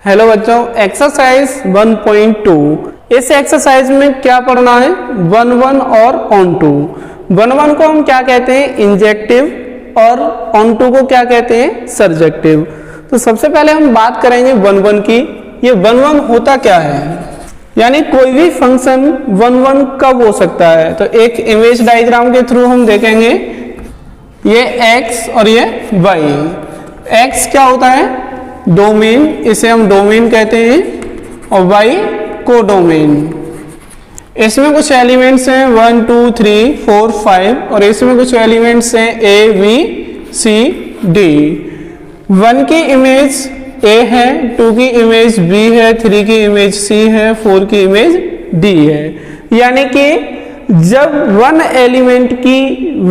Hello बच्चों, exercise 1.2 इस exercise में क्या पढ़ना है, 1 और ऑन टू। 1 को हम क्या कहते हैं, इंजेक्टिव, और ऑन टू को क्या कहते हैं, सर्जेक्टिव। तो सबसे पहले हम बात करेंगे 1 की। ये 1 होता क्या है, यानी कोई भी फंक्शन 1 कब हो सकता है। तो एक इमेज डायग्राम के थ्रू हम देखेंगे, ये x और ये y। x क्या होता है, डोमेन, इसे हम डोमेन कहते हैं, और y कोडोमेन। इसमें कुछ एलिमेंट्स हैं 1 2 3 4 5, और इसमें कुछ एलिमेंट्स हैं a b c d। 1 की इमेज a है, 2 की इमेज b है, 3 की इमेज c है, 4 की इमेज d है। यानी कि जब 1 एलिमेंट की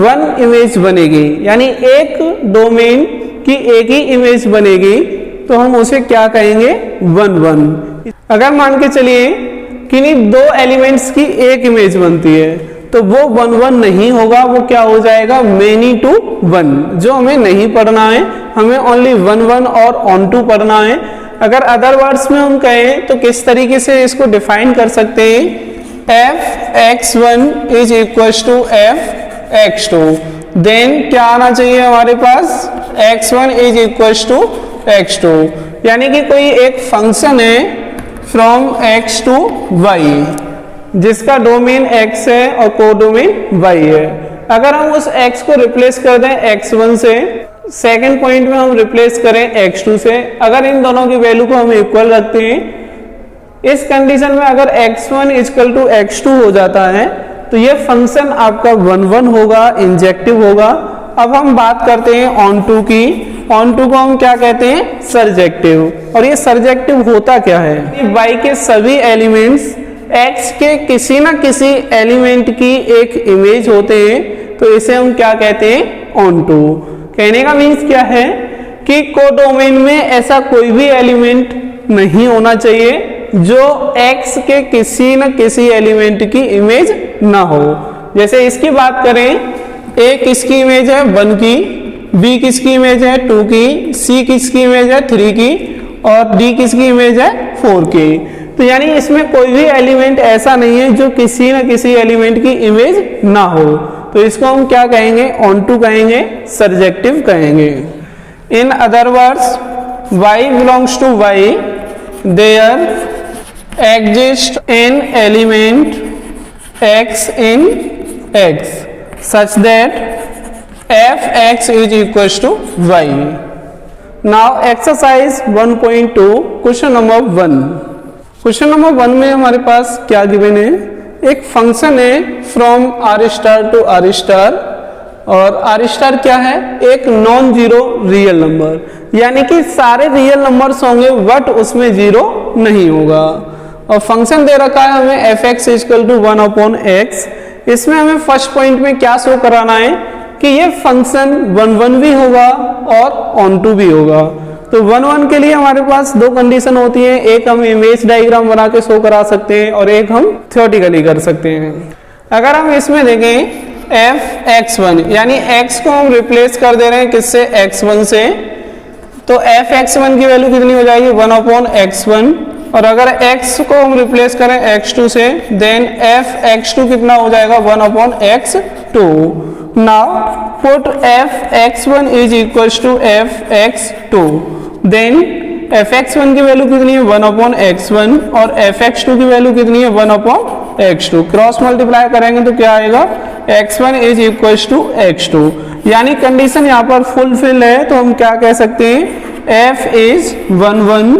1 इमेज बनेगी, यानी एक डोमेन की एक ही इमेज बनेगी, तो हम उसे क्या कहेंगे, 1 अगर मान के चलिए कि नहीं 2 एलिमेंट्स की एक इमेज बनती है, तो वो 1 नहीं होगा, वो क्या हो जाएगा, मेनी टू 1, जो हमें नहीं पढ़ना है। हमें ओनली 1 और ऑन टू पढ़ना है। अगर अदर वर्ड्स में हम कहें तो किस तरीके से इसको डिफाइन कर सकते हैं, f(x1) is equal to f(x2), then क्या आना चाहिए हमारे पास, x1 is equal to x2। यानी कि कोई एक फंक्शन है फ्रॉम x टू y, जिसका डोमेन x है और कोडोमेन y है। अगर हम उस x को रिप्लेस कर दें x1 से, सेकंड पॉइंट में हम रिप्लेस करें x2 से, अगर इन दोनों की वैल्यू को हम इक्वल रखते हैं, इस कंडीशन में अगर x1 इक्वल टू x2 हो जाता है, तो ये फंक्शन आपका 1 होगा, इंजेक्टिव होगा। अब हम बात करते हैं ऑन टू की। ऑन टू को हम क्या कहते हैं, सर्जेक्टिव। और ये सर्जेक्टिव होता क्या है, y के सभी एलिमेंट्स x के किसी ना किसी एलिमेंट की एक इमेज होते हैं, तो इसे हम क्या कहते हैं, ऑन टू। कहने का मीन्स क्या है कि कोडोमेन में ऐसा कोई भी एलिमेंट नहीं होना चाहिए जो x के किसी न किसी एलिमेंट की इमेज ना हो। जैसे इसकी बात करें, a किसकी इमेज है, 1 की, b किसकी इमेज है, 2 की, c किसकी इमेज है, 3 की, और d किसकी इमेज है, 4 की। तो यानी इसमें कोई भी एलिमेंट ऐसा नहीं है जो किसी न किसी एलिमेंट की इमेज ना हो, तो इसको हम क्या कहेंगे, ऑन टू कहेंगे, सर्जेक्टिव कहेंगे। In other words, y belongs to y, there exist an element x in x such that f(x) is equals to y. Now exercise 1.2 question number 1। Question number 1 में हमारे पास क्या गिवन है, एक function है from r star to r star, और r star क्या है, एक नॉन जीरो रियल नंबर, यानी कि सारे रियल नंबर्स होंगे बट उसमें जीरो नहीं होगा। और फंक्शन दे रखा है हमें f(x) इक्वल टू 1/x। इसमें हमें फर्स्ट पॉइंट में क्या शो कराना है कि ये फंक्शन 1 भी होगा और ऑन टू भी होगा। तो 1 के लिए हमारे पास 2 कंडीशन होती है, एक हम इमेज डायग्राम बना के शो करा सकते हैं और एक हम थ्योरेटिकली कर सकते हैं। अगर हम इसमें देखें f(x1), यानी x को हम रिप्लेस कर दे रहे हैं किससे, x1 से, तो f(x1) की वैल्यू कितनी हो जाएगी, 1/x1। और अगर x को हम रिप्लेस करें x2 से, देन f(x2) कितना हो जाएगा, 1/x2। Now put f(x1) is equal to f(x2), then f(x1) की वैल्यू कितनी है, 1/x1, और f(x2) की वैल्यू कितनी है, 1/x2। क्रॉस मल्टीप्लाई करेंगे तो क्या आएगा, x1 is equal to x2। यानी कंडीशन यहाँ पर फुलफिल है, तो हम क्या कह सकते हैं, f इज 1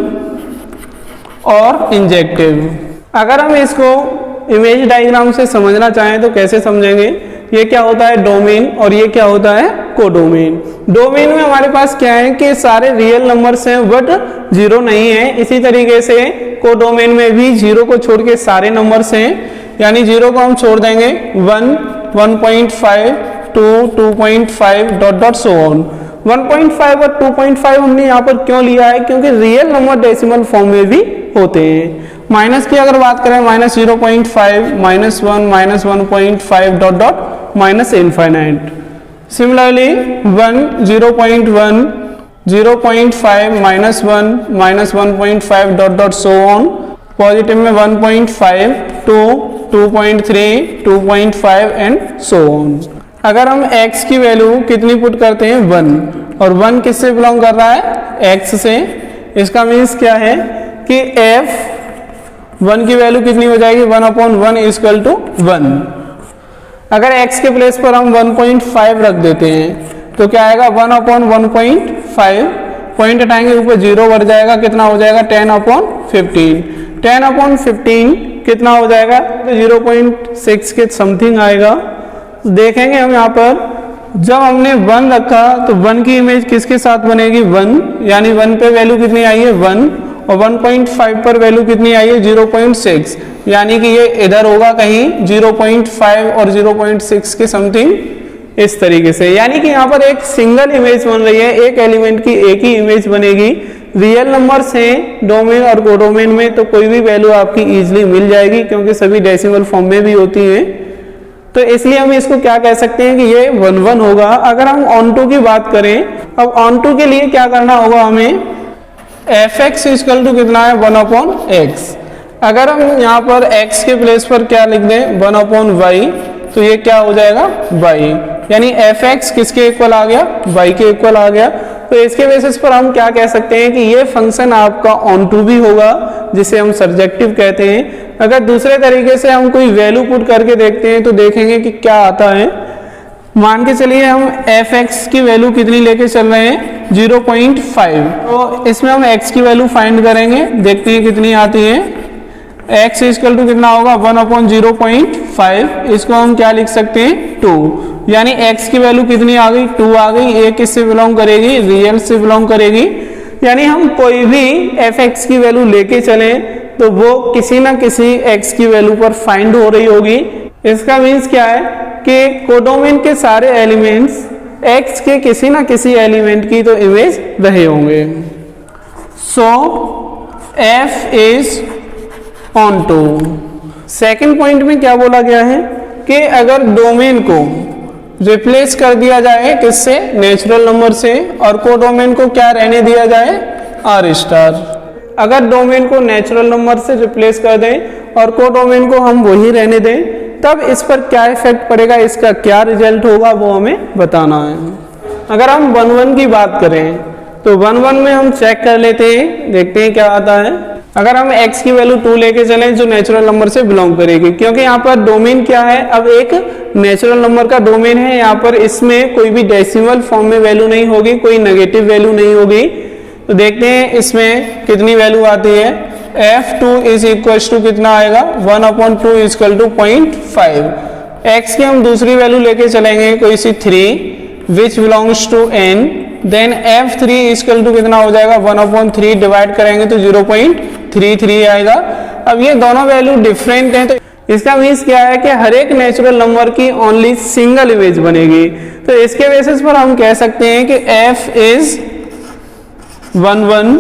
और इंजेक्टिव। अगर हम इसको इमेज डायग्राम से समझना चाहें तो कैसे समझेंगे, ये क्या होता है, डोमेन, और ये क्या होता है, कोडोमेन। डोमेन में हमारे पास क्या है कि सारे रियल नंबर्स हैं बट जीरो नहीं है। इसी तरीके से कोडोमेन में भी जीरो को छोड़ के सारे नंबर्स हैं, यानी जीरो को हम छोड़ देंगे 1, 1.5, 2, 2.5 डॉट डॉट सो ऑन। 1.5 और 2.5 हमने यहाँ पर क्यों लिया है, क्योंकि रियल नंबर डेसिमल फॉर्म में भी होते हैं। माइनस की अगर बात करें, -0.5, -1, -1.5 dot dot minus infinite. Similarly 1, 0.1, 0.5 -1 -1.5 dot dot so on, positive में 1.5 2 2.3 2.5 एंड सो ऑन। अगर हम x की वैल्यू कितनी पुट करते हैं 1, और 1 किससे बिलोंग कर रहा है x से, इसका मीन्स क्या है कि f 1 की वैल्यू कितनी हो जाएगी 1/1 इक्वल टू 1। अगर x के प्लेस पर हम 1.5 रख देते हैं तो क्या आएगा 1/1.5, पॉइंट हटाएंगे ऊपर 0 बढ़ जाएगा, कितना हो जाएगा 10/15, 10/15 कितना हो जाएगा तो 0.6 के समथिंग आएगा। देखेंगे हम यहाँ पर जब हमने 1 रखा तो 1 की इमेज किसके साथ बनेगी 1, यानी 1 पे वैल्यू कितनी आई है 1, और 1.5 पर वैल्यू कितनी आई है 0.6, यानी कि ये इधर होगा कहीं 0.5 और 0.6 के समथिंग, इस तरीके से। यानी कि यहाँ पर एक सिंगल इमेज बन रही है, एक एलिमेंट की एक ही इमेज बनेगी। रियल नंबर्स हैं डोमेन और कोडोमेन में तो कोई भी वैल्यू आपकी इजीली मिल जाएगी, क्योंकि सभी डेसिमल फॉर्म में भी होती हैं, तो इसलिए हम इसको क्या कह सकते हैं कि ये 1 होगा। अगर हम ऑन2 की बात करें, अब ऑन2 के लिए क्या करना होगा हमें, fx इक्वल टू कितना है 1/x। अगर हम यहाँ पर x के प्लेस पर क्या लिख दें 1/y, तो ये क्या हो जाएगा y, यानी fx किसके इक्वल आ गया y के इक्वल आ गया। तो इसके बेसिस पर हम क्या कह सकते हैं कि ये फंक्शन आपका ऑन2 भी होगा, जिसे हम सर्जेक्टिव कहते हैं। अगर दूसरे तरीके से हम कोई वैल्यू पुट करके देखते हैं तो देखेंगे कि क्या आता है। मान के चलिए हम fx की वैल्यू कितनी लेके चल रहे हैं 0.5, तो इसमें हम x की वैल्यू फाइंड करेंगे, देखते हैं कितनी आती है। x इक्वल टू कितना होगा 1/0.5, इसको हम क्या लिख सकते हैं 2, यानी x की वैल्यू कितनी आ गई 2 आ गई। ये किससे बिलोंग करेगी रियल से बिलोंग करेगी, यानी हम कोई भी fx की वैल्यू लेके चलें तो वो किसी ना किसी x की वैल्यू पर फाइंड हो रही होगी। इसका मीन्स क्या है कि कोडोमेन के सारे एलिमेंट्स x के किसी ना किसी एलिमेंट की तो इमेज रहे होंगे। सो f इज ऑन2। सेकेंड पॉइंट में क्या बोला गया है कि अगर डोमेन को रिप्लेस कर दिया जाए किससे नेचुरल नंबर से, और कोडोमेन को क्या रहने दिया जाए r। अगर डोमेन को नेचुरल नंबर से रिप्लेस कर दें और कोडोमेन को हम वही रहने दें, तब इस पर क्या इफेक्ट पड़ेगा, इसका क्या रिजल्ट होगा वो हमें बताना है। अगर हम 1 की बात करें तो 1 में हम चेक कर लेते हैं, देखते हैं क्या आता है। अगर हम x की वैल्यू 2 लेके चलें जो नेचुरल नंबर से बिलोंग करेगी, क्योंकि यहाँ पर डोमेन क्या है, अब एक नेचुरल नंबर का डोमेन है, यहाँ पर इसमें कोई भी डेसिमल फॉर्म में वैल्यू नहीं होगी, कोई नेगेटिव वैल्यू नहीं होगी। तो देखते हैं इसमें कितनी वैल्यू आती है। f2 इज इक्वल टू कितना आएगा 1/2 इक्वल टू 0.5। x की हम दूसरी वैल्यू लेके चलेंगे कोई C 3 which belongs to n, then f3 equal to कितना हो जाएगा 1/3, डिवाइड करेंगे तो 0.33 आएगा। अब ये दोनों वैल्यू डिफरेंट हैं, तो इसका मीन्स क्या है कि हर एक नेचुरल नंबर की ओनली सिंगल इमेज बनेगी। तो इसके बेसिस पर हम कह सकते हैं कि f इज 1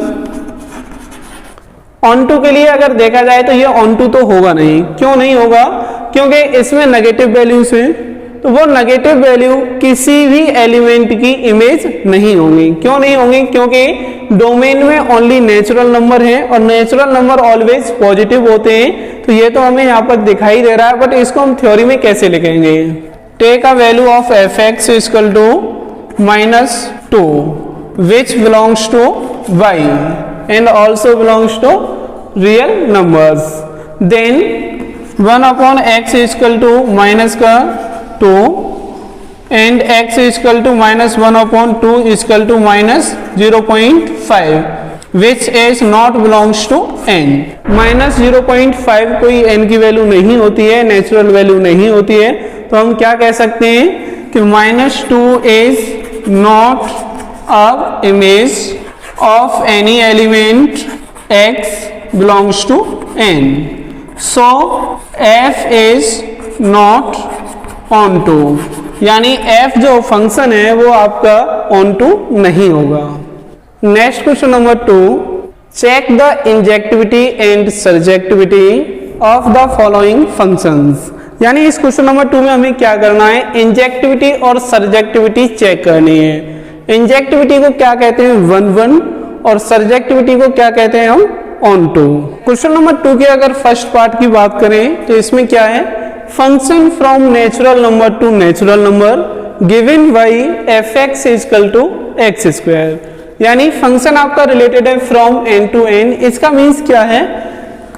ऑन2 के लिए अगर देखा जाए तो ये ऑन2 तो होगा नहीं। क्यों नहीं होगा, क्योंकि इसमें नेगेटिव वैल्यूज हैं, तो वो नेगेटिव वैल्यू किसी भी एलिमेंट की इमेज नहीं होंगी। क्यों नहीं होंगी, क्योंकि डोमेन में ओनली नेचुरल नंबर है और नेचुरल नंबर ऑलवेज पॉजिटिव होते हैं। तो ये तो हमें यहाँ पर दिखाई दे रहा है, बट इसको हम थ्योरी में कैसे लिखेंगे। Take a value of fx equal to -2 which belongs to y and also belongs to real numbers, then 1/x is equal to -2 and x is equal to -1/2 is equal to -0.5 which is not belongs to n। -0.5 कोई n की value नहीं होती है, natural value नहीं होती है, तो हम क्या कह सकते हैं कि -2 is not a image of any element x belongs to n, so f is not onto, यानी f जो फंक्शन है वो आपका onto नहीं होगा। Next question number 2, check the injectivity and surjectivity of the following functions. यानी इस question number 2 में हमें क्या करना है, इंजेक्टिविटी और सर्जेक्टिविटी चेक करनी है। इंजेक्टिविटी को क्या कहते हैं, 1 1, और सर्जेक्टिविटी को क्या कहते हैं हम, ऑन टू। क्वेश्चन नंबर 2 के अगर फर्स्ट पार्ट की बात करें तो इसमें क्या है, function from natural number to natural number given by F x is equal to x square, यानी फंक्शन आपका रिलेटेड है फ्रॉम एन टू एन। इसका मीन्स क्या है,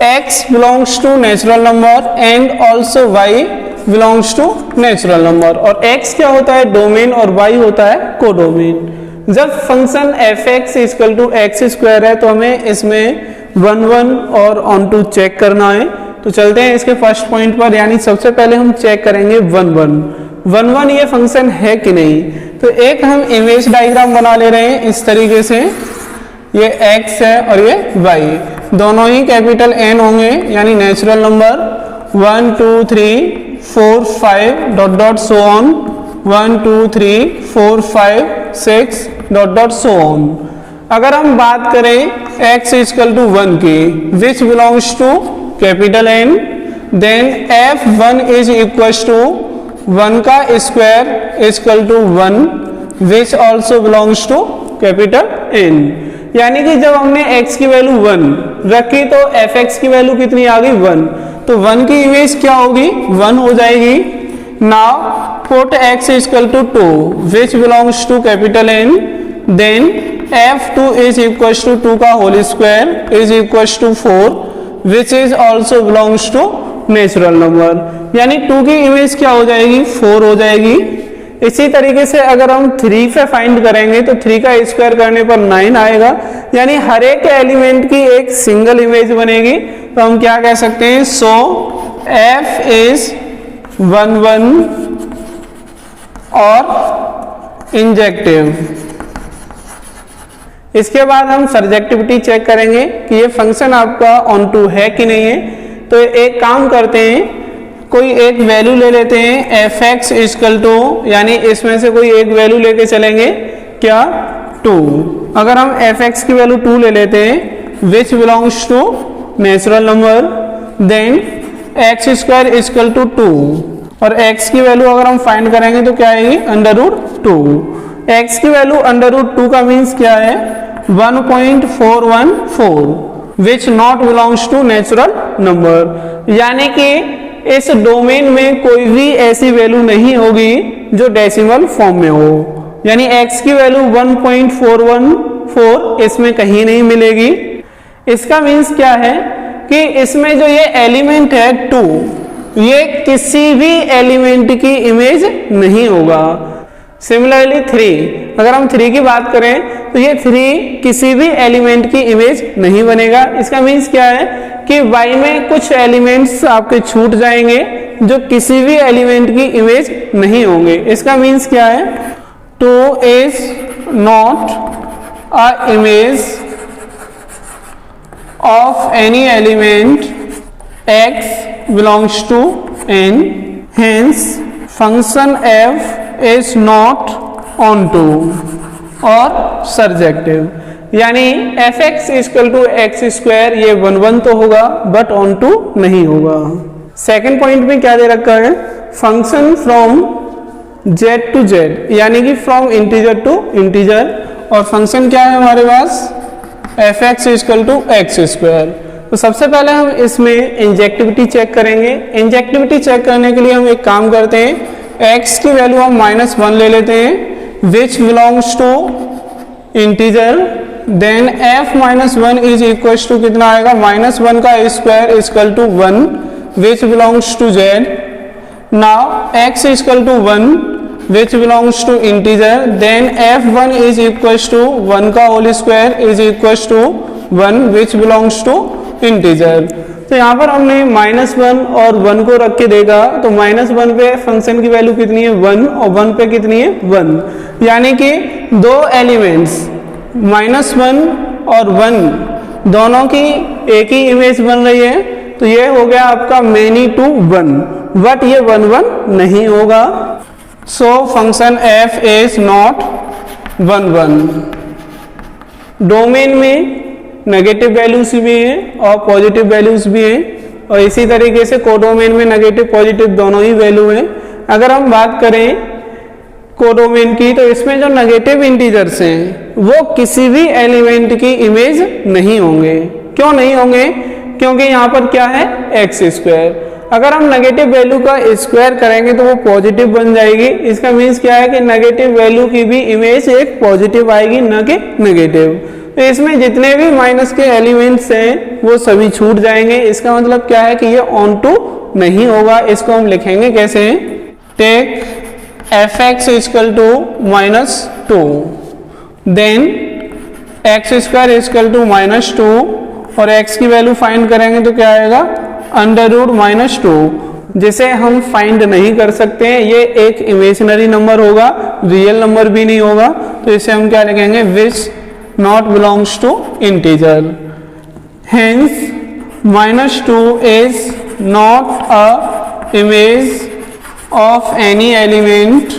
x belongs to natural number and also y belongs to natural number, और x क्या होता है, डोमेन, और y होता है कोडोमेन। जब function F x is equal to x square है तो हमें इसमें 1 1 और ऑन टू चेक करना है। तो चलते हैं इसके फर्स्ट पॉइंट पर, यानी सबसे पहले हम चेक करेंगे 1 1 1 1 ये फंक्शन है कि नहीं। तो एक हम इमेज डायग्राम बना ले रहे हैं इस तरीके से, ये x है और ये y, दोनों ही कैपिटल N होंगे, यानी natural number 1 2 3 4 5 dot dot so on, 1 2 3 4 5 6 dot dot so on. अगर हम बात करें x इजकल टू 1 की, which belongs to capital N, then f1 is equal to 1 का square is equal to 1 which also belongs to capital N। यानी कि जब हमने x की वैल्यू 1 रखी तो fx की वैल्यू कितनी आ गई, 1, तो 1 की इमेज क्या होगी, 1 हो जाएगी। Now put x is equal to 2 which belongs to capital N, then f2 is equal to 2 का whole square is equal to 4 which is also belongs to natural number, यानी 2 की इमेज क्या हो जाएगी, 4 हो जाएगी। इसी तरीके से अगर हम 3 पे फाइंड करेंगे तो 3 का स्क्वायर करने पर 9 आएगा, यानी हर एक एलिमेंट की एक सिंगल इमेज बनेगी। तो हम क्या कह सकते हैं, सो f इज 1 1 और इंजेक्टिव। इसके बाद हम सर्जेक्टिविटी चेक करेंगे कि ये फंक्शन आपका ऑन टू है कि नहीं है। तो एक काम करते हैं, कोई एक वैल्यू ले लेते हैं एफ एक्स इजकल टू, यानी इसमें से कोई एक वैल्यू लेके चलेंगे, क्या, 2। अगर हम एफ एक्स की वैल्यू 2 ले लेते हैं which belongs to natural number, then x square is equal to 2, और x की वैल्यू अगर हम फाइंड करेंगे तो क्या आएगी, √2। x की वैल्यू √2 का मीन्स क्या है, 1.414 which not belongs to natural number, यानी कि इस डोमेन में कोई भी ऐसी वैल्यू नहीं होगी जो डेसिमल फॉर्म में हो, यानी x की वैल्यू 1.414 इसमें कहीं नहीं मिलेगी। इसका मीन्स क्या है कि इसमें जो ये एलिमेंट है 2, ये किसी भी एलिमेंट की इमेज नहीं होगा। सिमिलरली 3, अगर हम 3 की बात करें तो ये 3 किसी भी एलिमेंट की इमेज नहीं बनेगा। इसका मीन्स क्या है कि y में कुछ एलिमेंट्स आपके छूट जाएंगे जो किसी भी एलिमेंट की इमेज नहीं होंगे। इसका मीन्स क्या है, 2 is not a image of any element x belongs to n, hence function f is not onto और surjective, यानी f x equal to x square ये 1 1 तो होगा बट ऑन टू नहीं होगा। सेकेंड पॉइंट में क्या दे रखा है, function from z to z, यानी कि फ्रॉम इंटीजर टू इंटीजर, और फंक्शन क्या है हमारे पास, f x equal to x square. तो सबसे पहले हम इसमें इंजेक्टिविटी चेक करेंगे। इंजेक्टिविटी चेक करने के लिए हम एक काम करते हैं, x की वैल्यू हम -1 ले लेते हैं which belongs to integer, then f-1 is equal to कितना आएगा, -1 का square equal to 1 which belongs to z। Now x equal to 1 which belongs to integer, then f1 is equal to 1 का whole square is equal to 1 which belongs to integer. तो यहाँ पर हमने -1 और 1 को रख के देखा तो -1 पे फंक्शन की वैल्यू कितनी है, 1, और 1 पे कितनी है, 1, यानी कि दो एलिमेंट्स -1 और 1 दोनों की एक ही इमेज बन रही है। तो ये हो गया आपका many to 1, बट ये 1 1 नहीं होगा। सो function f is not 1 1। Domain में नेगेटिव वैल्यूज भी हैं और पॉजिटिव वैल्यूज भी हैं, और इसी तरीके से कोडोमेन में नेगेटिव पॉजिटिव दोनों ही वैल्यू हैं। अगर हम बात करें कोडोमेन की, तो इसमें जो नेगेटिव इंटीजर्स हैं वो किसी भी एलिमेंट की इमेज नहीं होंगे। क्यों नहीं होंगे? क्योंकि यहाँ पर क्या है, एक्स स्क्वायर। अगर हम नेगेटिव वैल्यू का स्क्वायर करेंगे तो वो पॉजिटिव बन जाएगी। इसका मीन्स क्या है कि नेगेटिव वैल्यू की भी इमेज एक पॉजिटिव आएगी, न कि नेगेटिव। तो इसमें जितने भी माइनस के एलिमेंट्स हैं वो सभी छूट जाएंगे। इसका मतलब क्या है कि ये ऑन टू नहीं होगा। इसको हम लिखेंगे कैसे, take f x is equal to -2, then x square is equal to -2 और एक्स की वैल्यू फाइंड करेंगे तो क्या आएगा, √-2, जिसे हम फाइंड नहीं कर सकते हैं। ये एक इमेजिनरी नंबर होगा, रियल नंबर भी नहीं होगा। तो इसे हम क्या लिखेंगे, which not belongs to integer. Hence -2 is not a image of any element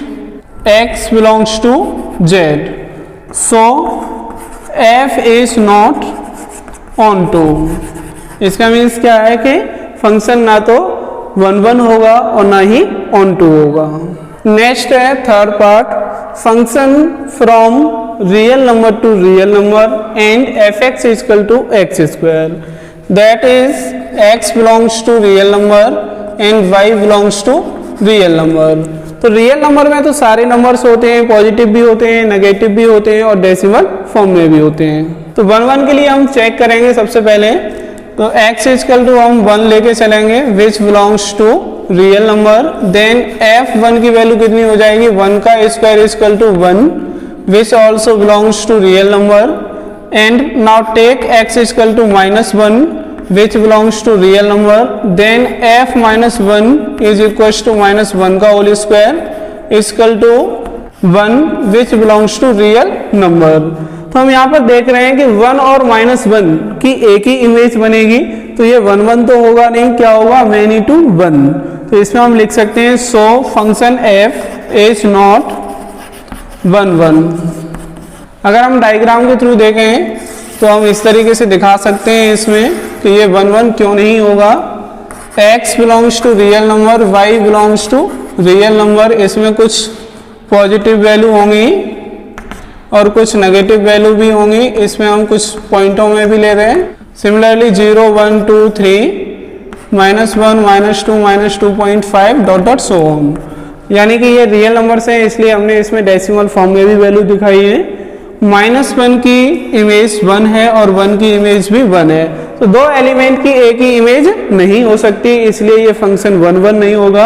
x belongs to z, so f is not onto। इसका मीन्स क्या है कि फंक्शन ना तो 1 होगा और ना ही onto होगा। नेक्स्ट है third part, function from real number to real number and f x is equal to x square, that is x belongs to real number and y belongs to real number. तो real number में तो सारे numbers होते हैं, positive भी होते हैं, negative भी होते हैं और डेसिमल फॉर्म में भी होते हैं। तो 1 के लिए हम चेक करेंगे सबसे पहले। तो x इजकल टू हम 1 लेके चलेंगे, which belongs to real number. Then f1 की वैल्यू कितनी हो जाएगी, 1 का square is equal to 1, which also belongs to real number. And now take x is equal to -1 which belongs to real number, then f -1 is equals to -1 का whole square equal to 1 which belongs to real number। तो हम यहाँ पर देख रहे हैं कि 1 और -1 की एक ही इमेज बनेगी, तो ये 1 1 तो होगा नहीं, क्या होगा, many to 1। तो इसमें हम लिख सकते हैं सो फंक्शन f is not 1 1। अगर हम डायग्राम के थ्रू देखें तो हम इस तरीके से दिखा सकते हैं इसमें कि ये 1 1 क्यों नहीं होगा। x belongs to real number, y belongs to real number, इसमें कुछ पॉजिटिव वैल्यू होंगी और कुछ नेगेटिव वैल्यू भी होंगी। इसमें हम कुछ पॉइंटों में भी ले रहे हैं। Similarly 0 1 2 3 -1 -2 -2.5 dot dot so on, यानी कि ये रियल नंबर्स हैं, इसलिए हमने इसमें डेसिमल फॉर्म में भी वैल्यू दिखाई है। -1 की इमेज 1 है और 1 की इमेज भी 1 है, तो दो एलिमेंट की एक ही इमेज नहीं हो सकती, इसलिए ये फंक्शन 1 1 नहीं होगा।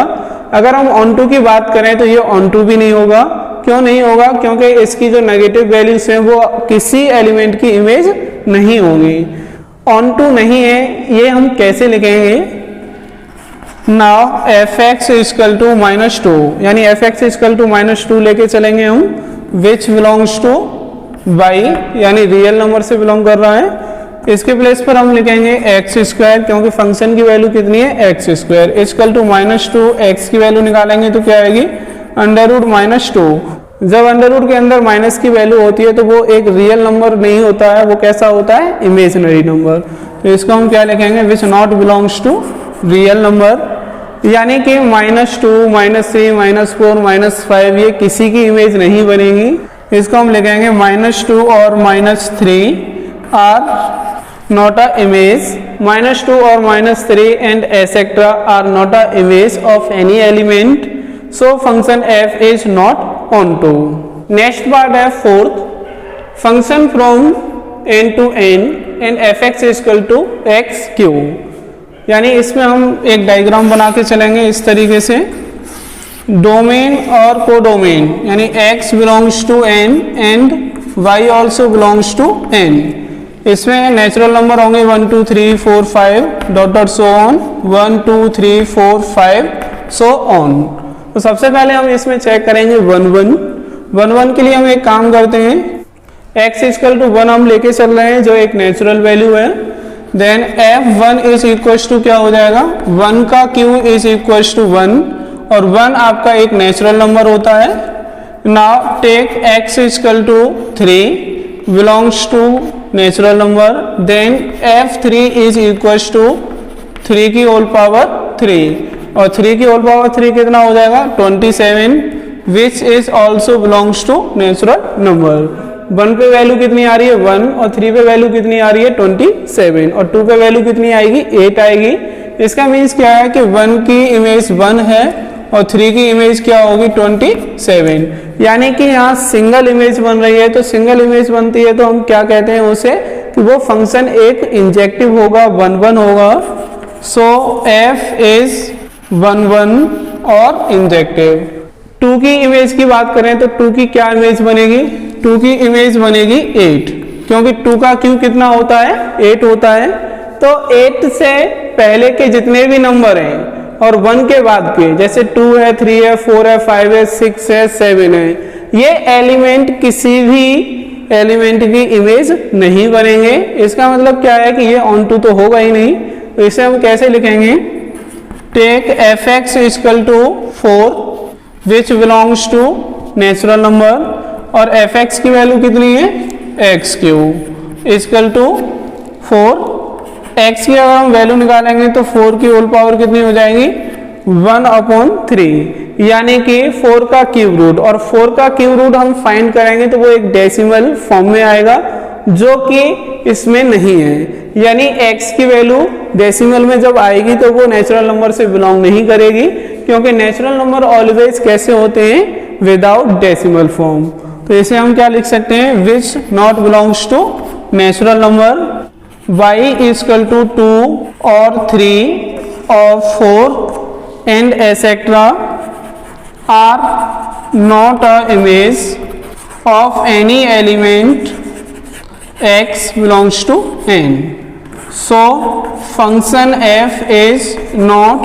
अगर हम ऑन की बात करें तो ये ऑन भी नहीं होगा। क्यों नहीं होगा, क्योंकि इसकी जो नेगेटिव वैल्यूज हैं वो किसी एलिमेंट की इमेज नहीं होगी। ऑन नहीं है, ये हम कैसे लिखेंगे, now f x is equal to -2, यानी एफ एक्स इजकल टू -2 लेके चलेंगे हम, विच बिलोंग्स टू y, यानी रियल नंबर से बिलोंग कर रहा है। इसके प्लेस पर हम लिखेंगे एक्स स्क्वायर, क्योंकि फंक्शन की वैल्यू कितनी है, x square is equal to -2। X की वैल्यू निकालेंगे तो क्या आएगी, √-2। जब अंडर के अंदर माइनस की वैल्यू होती है तो वो एक रियल नंबर नहीं होता है, वो कैसा होता है, इमेजिनरी नंबर। तो इसको हम क्या लिखेंगे, which not belongs to real number, यानी कि -2 -3 -4 -5 ये किसी की इमेज नहीं बनेगी। इसको हम लिखेंगे -2 और -3 आर नॉट अ इमेज, -2 और -3 and etcetera are not a image of any element, so function f is not onto. Next part है fourth, function from n to n and f x is equal to x cube, यानी इसमें हम एक diagram बना के चलेंगे इस तरीके से, डोमेन और कोडोमेन, यानी x belongs to n and y also belongs to n। इसमें नेचुरल नंबर होंगे 1 2 3 4 5 dot dot so on, 1 2 3 4 5 so on. तो सबसे पहले हम इसमें चेक करेंगे 1 1 के लिए हम एक काम करते हैं, x इजकल टू 1 हम लेके चल रहे हैं जो एक नेचुरल वैल्यू है। Then f1 is equal to क्या हो जाएगा, 1 का q इज इक्वल टू 1 और 1 आपका एक नेचुरल नंबर होता है। Now take x is equal to 3 belongs to natural number, then f3 is equal to 3 की होल पावर 3 और 3 की होल पावर 3 कितना हो जाएगा, 27। Which is also belongs to natural number. 1 पे वैल्यू कितनी आ रही है 1 और 3 पे वैल्यू कितनी आ रही है 27 और 2 पे वैल्यू कितनी आएगी 8 आएगी। इसका मीन्स क्या है कि 1 की इमेज 1 है और 3 की इमेज क्या होगी 27, यानी कि यहाँ सिंगल इमेज बन रही है। तो सिंगल इमेज बनती है तो हम क्या कहते हैं उसे कि वो फंक्शन एक इंजेक्टिव होगा 1 1 होगा। सो f इज 1 1 और इंजेक्टिव। 2 की इमेज की बात करें तो 2 की क्या इमेज बनेगी 2 की इमेज बनेगी 8, क्योंकि 2 का क्यू कितना होता है 8 होता है। तो 8 से पहले के जितने भी नंबर हैं और 1 के बाद के, जैसे 2 है 3 है 4 है 5 है 6 है 7 है, ये एलिमेंट किसी भी एलिमेंट की इमेज नहीं बनेंगे। इसका मतलब क्या है कि ये ऑन टू तो होगा ही नहीं। तो इसे हम कैसे लिखेंगे, take f x equal to 4 which belongs to natural number और एफ एक्स की वैल्यू कितनी है x cube equal to 4। X की अगर हम वैल्यू निकालेंगे तो 4 की होल पावर कितनी हो जाएगी 1/3, यानी कि 4 का क्यूब रूट, और 4 का क्यूब रूट हम फाइंड करेंगे तो वो एक डेसिमल फॉर्म में आएगा जो कि इसमें नहीं है। यानी x की वैल्यू डेसिमल में जब आएगी तो वो नेचुरल नंबर से बिलोंग नहीं करेगी, क्योंकि नेचुरल नंबर ऑलवेज कैसे होते हैं विदाउट डेसिमल फॉर्म। तो इसे हम क्या लिख सकते हैं, which not belongs to natural number y equal to 2 और 3 और 4 and etcetera are not a image of any element x belongs to n. So function f is not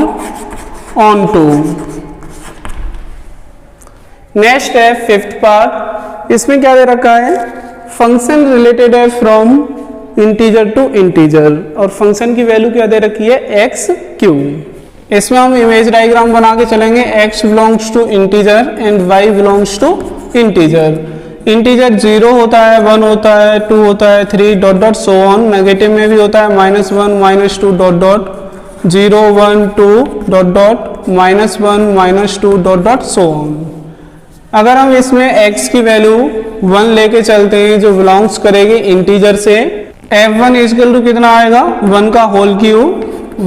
onto. Next है 5th पार्ट। इसमें क्या दे रखा है, function related है from integer to integer, और फंक्शन की वैल्यू क्या दे रखी है एक्स क्यू। इसमें हम इमेज डायग्राम बना के चलेंगे, x belongs to integer and y belongs to integer. Integer 0 होता है 1 होता है 2 होता है 3 dot dot so on. Negative में भी होता है -1 -2 dot dot 0 1 2 dot dot -1 -2 dot dot so on. अगर हम इसमें x की वैल्यू 1 लेके चलते हैं जो बिलोंग्स करेगी इंटीजर से, f1 इक्वल टू कितना आएगा 1 का होल क्यू,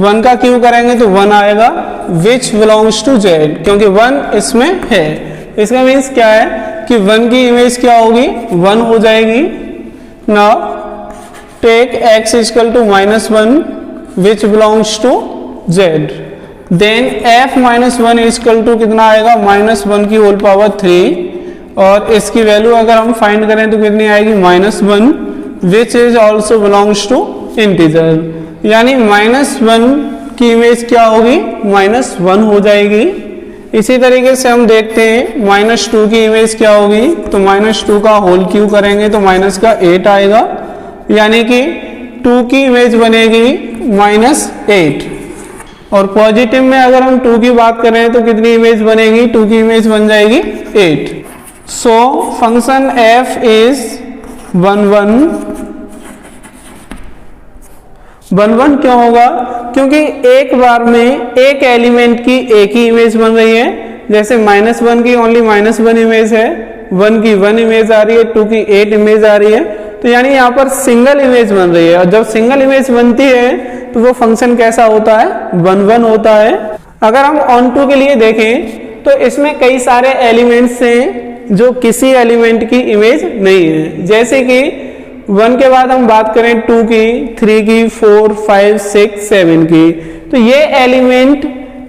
1 का क्यू करेंगे तो 1 आएगा, विच बिलोंग्स टू z, क्योंकि 1 इसमें है। इसका मीन्स क्या है कि 1 की इमेज क्या होगी 1 हो जाएगी। Now take x equal to -1 which belongs to z, then f -1 equal to कितना आएगा -1 की होल पावर 3, और इसकी वैल्यू अगर हम फाइंड करें तो कितनी आएगी -1 which is also belongs to integer, यानी -1 की इमेज क्या होगी -1 हो जाएगी। इसी तरीके से हम देखते हैं -2 की इमेज क्या होगी, तो -2 का होल क्यू करेंगे तो माइनस का 8 आएगा, यानी कि 2 की इमेज बनेगी -8। और पॉजिटिव में अगर हम 2 की बात करें तो कितनी इमेज बनेगी, 2 की इमेज बन जाएगी 8। सो फंक्शन f इज 1 1 क्यों होगा, क्योंकि एक बार में एक एलिमेंट की एक ही इमेज बन रही है। जैसे -1 की ओनली -1 इमेज है, 1 की 1 इमेज आ रही है, 2 की 8 इमेज आ रही है, तो यानी यहाँ पर सिंगल इमेज बन रही है। और जब सिंगल इमेज बनती है तो वो फंक्शन कैसा होता है 1 1 होता है। अगर हम ऑन टू के लिए देखें तो इसमें कई सारे एलिमेंट्स हैं जो किसी एलिमेंट की इमेज नहीं है। जैसे कि 1 के बाद हम बात करें 2 की, 3 की, 4 5 6 7 की, तो ये एलिमेंट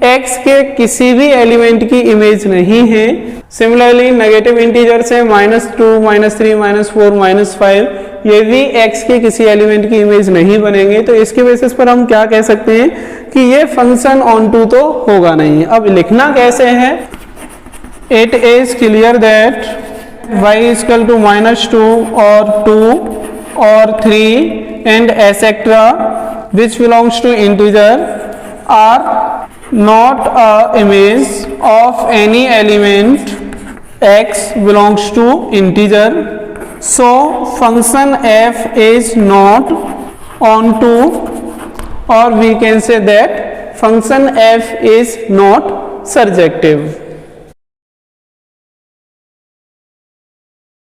x के किसी भी एलिमेंट की इमेज नहीं है। सिमिलरली नेगेटिव इंटीजर से -2 -3 -4 -5 ये भी x के किसी एलिमेंट की इमेज नहीं बनेंगे। तो इसके बेसिस पर हम क्या कह सकते हैं कि ये फंक्शन ऑन टू तो होगा नहीं। अब लिखना कैसे है, it is clear that y equal to -2 और 2 और 3 and etcetera which belongs to integer are not a image of any element x belongs to integer, so function f is not onto, or we can say that function f is not surjective.